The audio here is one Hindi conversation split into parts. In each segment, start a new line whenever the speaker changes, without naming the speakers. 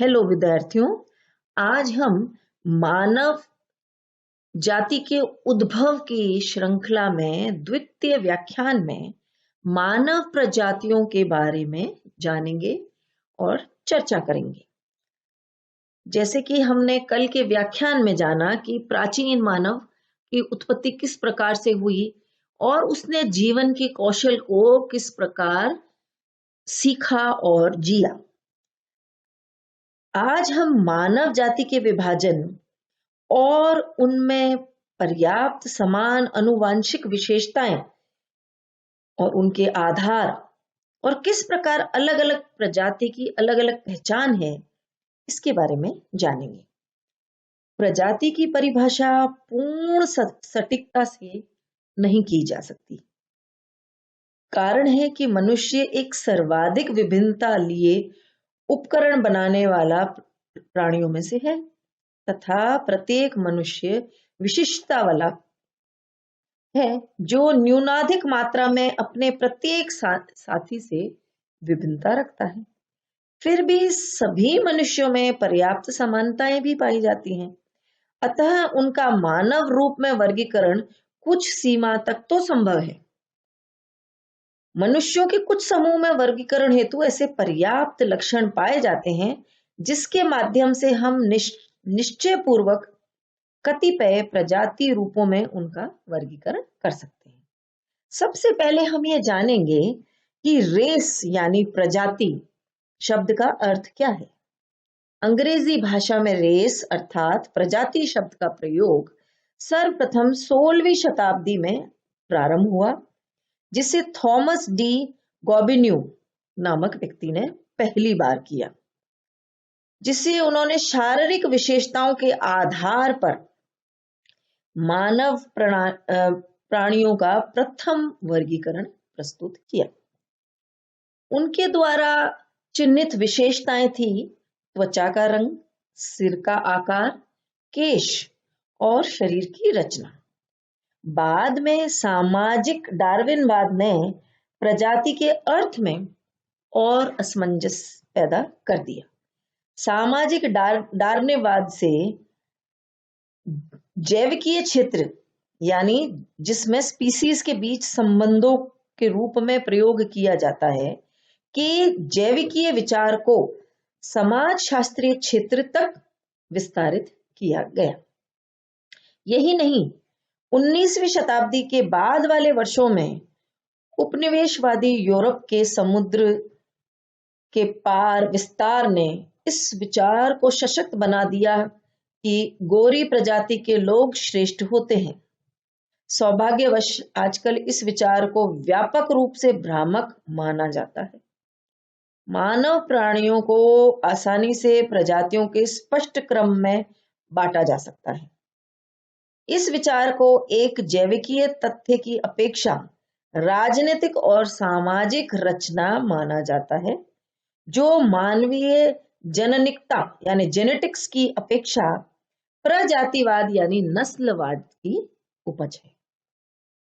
हेलो विद्यार्थियों, आज हम मानव जाति के उद्भव की श्रृंखला में द्वितीय व्याख्यान में मानव प्रजातियों के बारे में जानेंगे और चर्चा करेंगे। जैसे कि हमने कल के व्याख्यान में जाना कि प्राचीन मानव की उत्पत्ति किस प्रकार से हुई और उसने जीवन के कौशल को किस प्रकार सीखा और जिया। आज हम मानव जाति के विभाजन और उनमें पर्याप्त समान आनुवंशिक विशेषताएं और उनके आधार और किस प्रकार अलग अलग प्रजाति की अलग अलग पहचान है, इसके बारे में जानेंगे। प्रजाति की परिभाषा पूर्ण सटीकता से नहीं की जा सकती। कारण है कि मनुष्य एक सर्वाधिक विभिन्नता लिए उपकरण बनाने वाला प्राणियों में से है तथा प्रत्येक मनुष्य विशिष्टता वाला है जो न्यूनाधिक मात्रा में अपने प्रत्येक साथी से विभिन्नता रखता है। फिर भी सभी मनुष्यों में पर्याप्त समानताएं भी पाई जाती हैं, अतः उनका मानव रूप में वर्गीकरण कुछ सीमा तक तो संभव है। मनुष्यों के कुछ समूह में वर्गीकरण हेतु ऐसे पर्याप्त लक्षण पाए जाते हैं जिसके माध्यम से हम निश्चय पूर्वक कतिपय प्रजाति रूपों में उनका वर्गीकरण कर सकते हैं। सबसे पहले हम ये जानेंगे कि रेस यानी प्रजाति शब्द का अर्थ क्या है। अंग्रेजी भाषा में रेस अर्थात प्रजाति शब्द का प्रयोग सर्वप्रथम 16वीं शताब्दी में प्रारंभ हुआ, जिसे थॉमस डी गॉबिन्यू नामक व्यक्ति ने पहली बार किया, जिससे उन्होंने शारीरिक विशेषताओं के आधार पर मानव प्राणियों का प्रथम वर्गीकरण प्रस्तुत किया। उनके द्वारा चिन्हित विशेषताएं थी त्वचा का रंग, सिर का आकार, केश और शरीर की रचना। बाद में सामाजिक डार्विनवाद ने प्रजाति के अर्थ में और असमंजस पैदा कर दिया। सामाजिक डार्विनवाद से जैविकीय क्षेत्र यानी जिसमें स्पीसीज के बीच संबंधों के रूप में प्रयोग किया जाता है कि जैविकीय विचार को समाज शास्त्रीय क्षेत्र तक विस्तारित किया गया। यही नहीं, 19वीं शताब्दी के बाद वाले वर्षों में उपनिवेशवादी यूरोप के समुद्र के पार विस्तार ने इस विचार को सशक्त बना दिया कि गोरी प्रजाति के लोग श्रेष्ठ होते हैं। सौभाग्यवश आजकल इस विचार को व्यापक रूप से भ्रामक माना जाता है। मानव प्राणियों को आसानी से प्रजातियों के स्पष्ट क्रम में बांटा जा सकता है। इस विचार को एक जैविकीय तथ्य की अपेक्षा राजनीतिक और सामाजिक रचना माना जाता है, जो मानवीय जननिकता यानी जेनेटिक्स की अपेक्षा प्रजातिवाद यानी नस्लवाद की उपज है।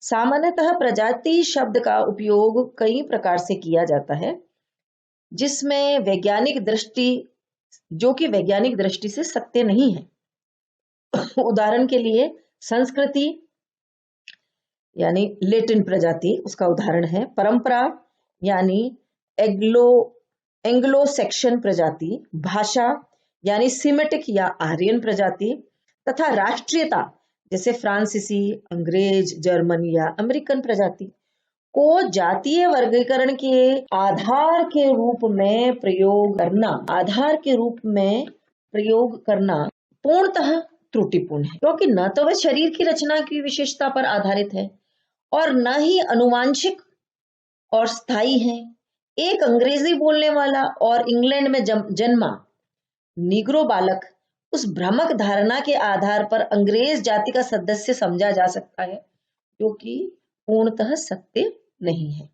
सामान्यतः प्रजाति शब्द का उपयोग कई प्रकार से किया जाता है, जिसमें वैज्ञानिक दृष्टि से सत्य नहीं है। उदाहरण के लिए संस्कृति यानी लेटिन प्रजाति उसका उदाहरण है, परंपरा यानी एंग्लो सेक्शन प्रजाति, भाषा यानी सिमेटिक या आर्यन प्रजाति, तथा राष्ट्रीयता जैसे फ्रांसीसी, अंग्रेज, जर्मन या अमेरिकन प्रजाति को जातीय वर्गीकरण के आधार के रूप में प्रयोग करना पूर्णतः त्रुटिपूर्ण है, क्योंकि न तो वह शरीर की रचना की विशेषता पर आधारित है और न ही आनुवंशिक और स्थायी है। एक अंग्रेजी बोलने वाला और इंग्लैंड में जन्मा नीग्रो बालक उस भ्रामक धारणा के आधार पर अंग्रेज जाति का सदस्य समझा जा सकता है, जो कि पूर्णतः सत्य नहीं है।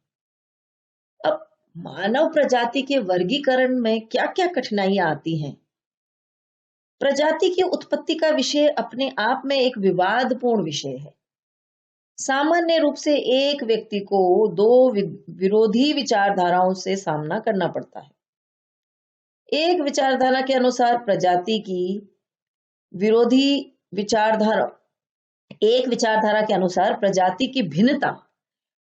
अब मानव प्रजाति के वर्गीकरण में क्या क्या कठिनाइयां आती हैं। प्रजाति की उत्पत्ति का विषय अपने आप में एक विवादपूर्ण विषय है। सामान्य रूप से एक व्यक्ति को दो विरोधी विचारधाराओं से सामना करना पड़ता है। एक विचारधारा के अनुसार प्रजाति की विरोधी विचारधारा एक विचारधारा के अनुसार प्रजाति की भिन्नता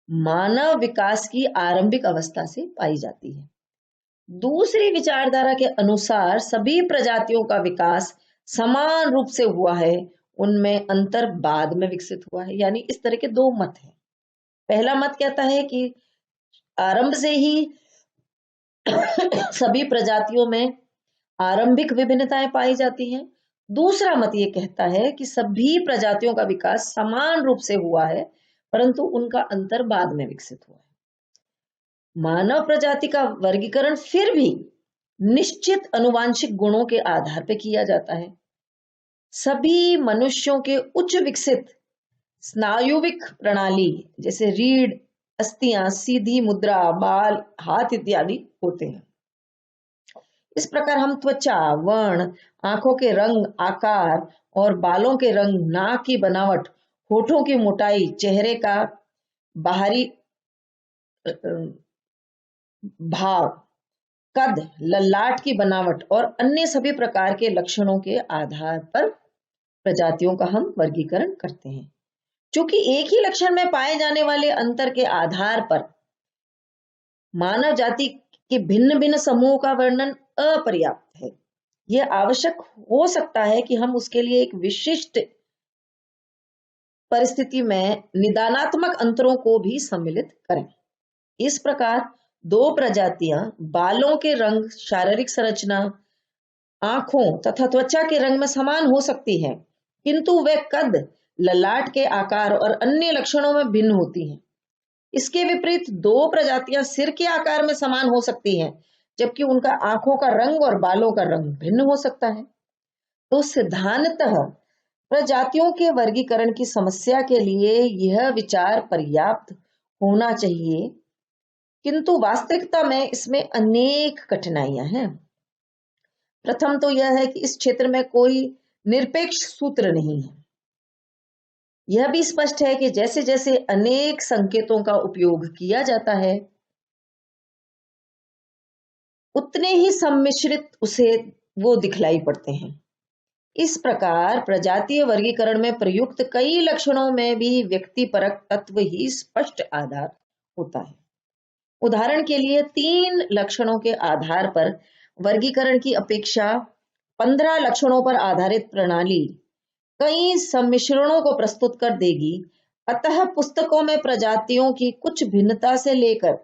मानव विकास की आरंभिक अवस्था से पाई जाती है। दूसरी विचारधारा के अनुसार सभी प्रजातियों का विकास समान रूप से हुआ है, उनमें अंतर बाद में विकसित हुआ है। यानी इस तरह के दो मत हैं। पहला मत कहता है कि आरंभ से ही सभी प्रजातियों में आरंभिक विभिन्नताएं पाई जाती हैं। दूसरा मत ये कहता है कि सभी प्रजातियों का विकास समान रूप से हुआ है, परंतु उनका अंतर बाद में विकसित हुआ है। मानव प्रजाति का वर्गीकरण फिर भी निश्चित आनुवांशिक गुणों के आधार पर किया जाता है। सभी मनुष्यों के उच्च विकसित स्नायुविक प्रणाली जैसे रीढ़, अस्थियां, सीधी मुद्रा, बाल, हाथ इत्यादि होते हैं। इस प्रकार हम त्वचा, वर्ण, आंखों के रंग, आकार और बालों के रंग, नाक की बनावट, होठों की मोटाई, चेहरे का बाहरी भाव, कद, ललाट की बनावट और अन्य सभी प्रकार के लक्षणों के आधार पर प्रजातियों का हम वर्गीकरण करते हैं। चूंकि एक ही लक्षण में पाए जाने वाले अंतर के आधार पर मानव जाति के भिन्न भिन्न समूहों का वर्णन अपर्याप्त है। यह आवश्यक हो सकता है कि हम उसके लिए एक विशिष्ट परिस्थिति में निदानात्मक अंतरों को भी सम्मिलित करें। इस प्रकार दो प्रजातियां बालों के रंग, शारीरिक संरचना, आंखों तथा त्वचा के रंग में समान हो सकती है, किंतु वे कद, ललाट के आकार और अन्य लक्षणों में भिन्न होती हैं। इसके विपरीत दो प्रजातियां सिर के आकार में समान हो सकती हैं, जबकि उनका आंखों का रंग और बालों का रंग भिन्न हो सकता है। तो सिद्धांततः प्रजातियों के वर्गीकरण की समस्या के लिए यह विचार पर्याप्त होना चाहिए, किंतु वास्तविकता में इसमें अनेक कठिनाइयां हैं। प्रथम तो यह है कि इस क्षेत्र में कोई निरपेक्ष सूत्र नहीं है। यह भी स्पष्ट है कि जैसे जैसे अनेक संकेतों का उपयोग किया जाता है, उतने ही सम्मिश्रित उसे वो दिखलाई पड़ते हैं। इस प्रकार प्रजातीय वर्गीकरण में प्रयुक्त कई लक्षणों में भी व्यक्तिपरक तत्व ही स्पष्ट आधार होता है। उदाहरण के लिए 3 लक्षणों के आधार पर वर्गीकरण की अपेक्षा 15 लक्षणों पर आधारित प्रणाली कई सम्मिश्रणों को प्रस्तुत कर देगी। अतः पुस्तकों में प्रजातियों की कुछ भिन्नता से लेकर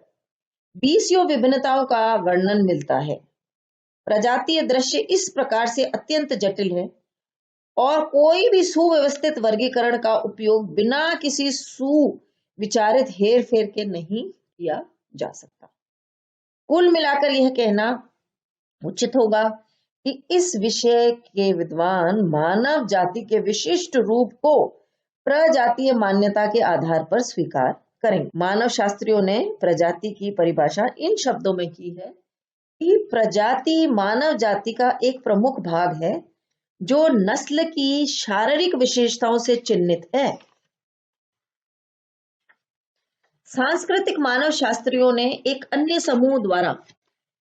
20 विभिन्नताओं का वर्णन मिलता है। प्रजातीय दृश्य इस प्रकार से अत्यंत जटिल है और कोई भी सुव्यवस्थित वर्गीकरण का उपयोग बिना किसी सुविचारित हेरफेर के नहीं किया जा सकता। कुल मिलाकर यह कहना उचित होगा कि इस विषय के विद्वान मानव जाति के विशिष्ट रूप को प्रजातीय मान्यता के आधार पर स्वीकार करेंगे। मानव शास्त्रियों ने प्रजाति की परिभाषा इन शब्दों में की है कि प्रजाति मानव जाति का एक प्रमुख भाग है जो नस्ल की शारीरिक विशेषताओं से चिन्हित है। सांस्कृतिक मानव शास्त्रियों ने एक अन्य समूह द्वारा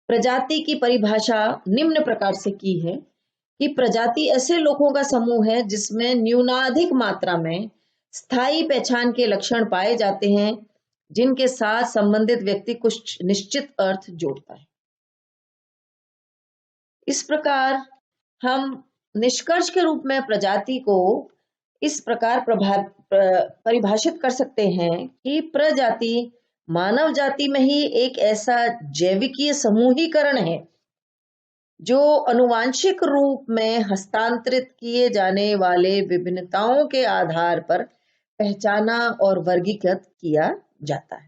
प्रजाति की परिभाषा निम्न प्रकार से की है कि प्रजाति ऐसे लोगों का समूह है जिसमें न्यूनाधिक मात्रा में स्थायी पहचान के लक्षण पाए जाते हैं, जिनके साथ संबंधित व्यक्ति कुछ निश्चित अर्थ जोड़ता है। इस प्रकार हम निष्कर्ष के रूप में प्रजाति को इस प्रकार परिभाषित कर सकते हैं कि प्रजाति मानव जाति में ही एक ऐसा जैविकीय समूहीकरण है जो अनुवांशिक रूप में हस्तांतरित किए जाने वाले विभिन्नताओं के आधार पर पहचाना और वर्गीकृत किया जाता है।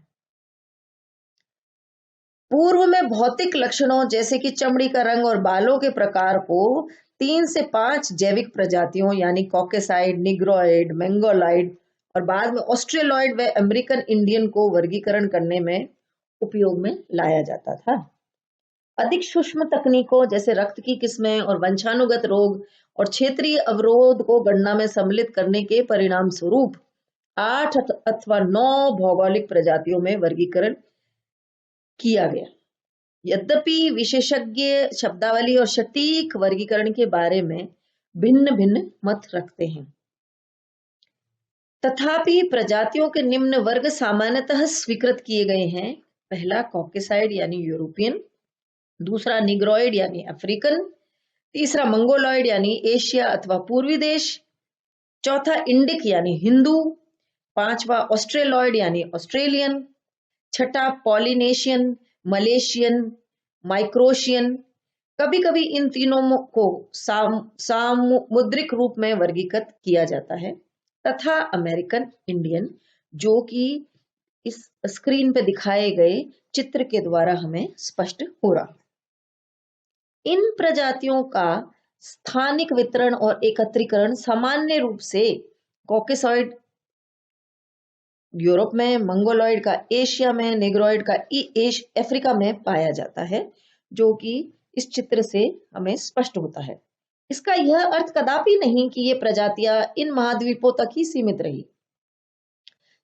पूर्व में भौतिक लक्षणों जैसे कि चमड़ी का रंग और बालों के प्रकार को 3 से 5 जैविक प्रजातियों यानी कॉकेसाइड, निग्रोइड, मंगोलाइड और बाद में ऑस्ट्रेलॉइड व अमेरिकन इंडियन को वर्गीकरण करने में उपयोग में लाया जाता था। अधिक सूक्ष्म तकनीकों जैसे रक्त की किस्में और वंशानुगत रोग और क्षेत्रीय अवरोध को गणना में सम्मिलित करने के परिणाम स्वरूप 8 अथवा 9 भौगोलिक प्रजातियों में वर्गीकरण किया गया। यद्यपि विशेषज्ञ शब्दावली और सटीक वर्गीकरण के बारे में भिन्न भिन्न मत रखते हैं, तथापि प्रजातियों के निम्न वर्ग सामान्यतः स्वीकृत किए गए हैं। पहला कॉकेसाइड यानी यूरोपियन, दूसरा निग्रोइड यानी अफ्रीकन, तीसरा मंगोलॉइड यानी एशिया अथवा पूर्वी देश, चौथा इंडिक यानी हिंदू, पांचवा ऑस्ट्रेलॉइड यानी ऑस्ट्रेलियन, छठा पॉलिनेशियन, मलेशियन, माइक्रोशियन। कभी कभी इन तीनों को सामुद्रिक रूप में वर्गीकृत किया जाता है, तथा अमेरिकन इंडियन, जो कि इस स्क्रीन पे दिखाए गए चित्र के द्वारा हमें स्पष्ट हो रहा। इन प्रजातियों का स्थानिक वितरण और एकत्रीकरण सामान्य रूप से कॉकेसॉइड यूरोप में, मंगोलॉइड का एशिया में, नेग्रोइड का अफ्रीका में पाया जाता है, जो कि इस चित्र से हमें स्पष्ट होता है। इसका यह अर्थ कदापि नहीं कि ये प्रजातियां इन महाद्वीपों तक ही सीमित रही,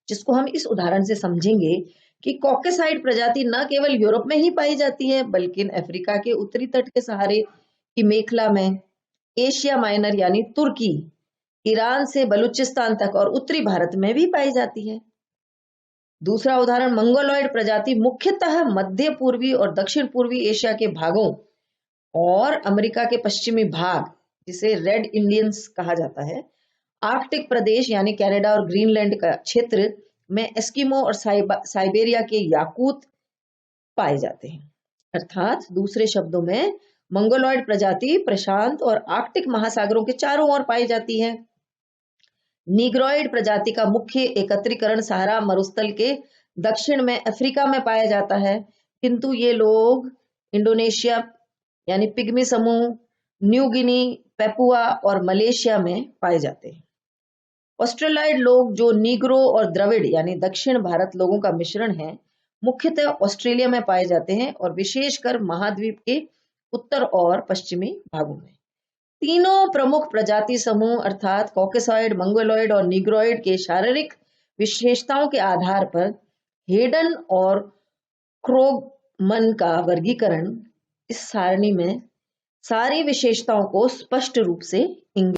जिसको हम इस उदाहरण से समझेंगे कि कॉकेसाइड प्रजाति न केवल यूरोप में ही पाई जाती है, बल्कि अफ्रीका के उत्तरी तट के सहारे की मेखला में, एशिया माइनर यानी तुर्की, ईरान से बलूचिस्तान तक और उत्तरी भारत में भी पाई जाती है। दूसरा उदाहरण मंगोलॉइड प्रजाति मुख्यतः मध्य पूर्वी और दक्षिण पूर्वी एशिया के भागों और अमेरिका के पश्चिमी भाग, जिसे रेड इंडियंस कहा जाता है, आर्कटिक प्रदेश यानी कनाडा और ग्रीनलैंड का क्षेत्र में एस्किमो और साइबेरिया के याकूत पाए जाते हैं। अर्थात दूसरे शब्दों में मंगोलॉइड प्रजाति प्रशांत और आर्कटिक महासागरों के चारों ओर पाई जाती है। निग्रोइड प्रजाति का मुख्य एकत्रीकरण सहारा मरुस्थल के दक्षिण में अफ्रीका में पाया जाता है, किंतु ये लोग इंडोनेशिया यानी पिग्मी समूह, न्यू गिनी, पेपुआ और मलेशिया में पाए जाते हैं। ऑस्ट्रेलॉइड लोग, जो नीग्रो और द्रविड़ यानी दक्षिण भारत लोगों का मिश्रण है, मुख्यतः ऑस्ट्रेलिया में पाए जाते हैं और विशेषकर महाद्वीप के उत्तर और पश्चिमी भागों में। तीनों प्रमुख प्रजाति समूह अर्थात कॉकेसॉइड, मंगोलॉइड और निग्रोइड के शारीरिक विशेषताओं के आधार पर हेडन और क्रोगमन का वर्गीकरण इस सारणी में सारी विशेषताओं को स्पष्ट रूप से इंगित